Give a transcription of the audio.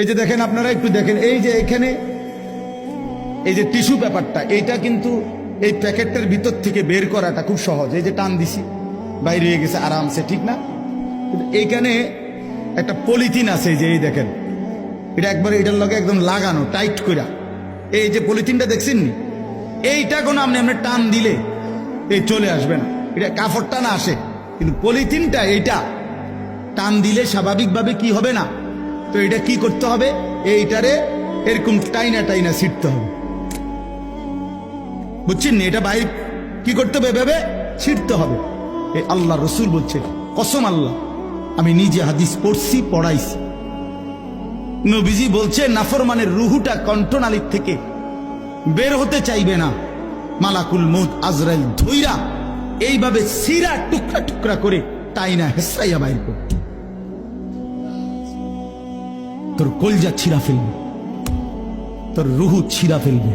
এই যে দেখেন, আপনারা একটু দেখেন, এই যে এখানে এই যে টিস্যু পেপারটা, এইটা কিন্তু এই প্যাকেটটার ভিতর থেকে বের করাটা খুব সহজ। এই যে টান দিছি, বাইরে হয়ে গেছে আরামসে, ঠিক না? কিন্তু এইখানে একটা পলিথিন আছে, যে এই দেখেন, এটা একবার এটার লগে একদম লাগানো টাইট কইরা। এই যে পলিথিনটা দেখছেন নি, এইটা কোনো আপনি টান দিলে এই চলে আসবে না, এটা কাপড়টা না আসে, কিন্তু পলিথিনটা এইটা টান দিলে স্বাভাবিকভাবে কি হবে না। তো এটা কি করতে হবে, এইটারে এরকম টাইনা টাইনা ছিটতে হবে, বুঝছেন নি? এটা বাইরে কি করতে হবে, ভেবে ছিটতে হবে। এই আল্লাহ রসুল বলছে, কসম আল্লাহ, আমি নিজে হাদিস পড়ছি, পড়াইছি। নবীজি বলছে, নাফরমানের রুহুটা কণ্ঠনালীর থেকে বের হতে চাইবে না, মালাকুল মউত আজরাইল ধইরা এইভাবে সিরা টুকরা টুকরা করে টাইনা হেসরাইয়া বাইর করে তোর কলজা ছিঁড়া ফেলবে, তোর রুহু ছিঁড়া ফেলবে।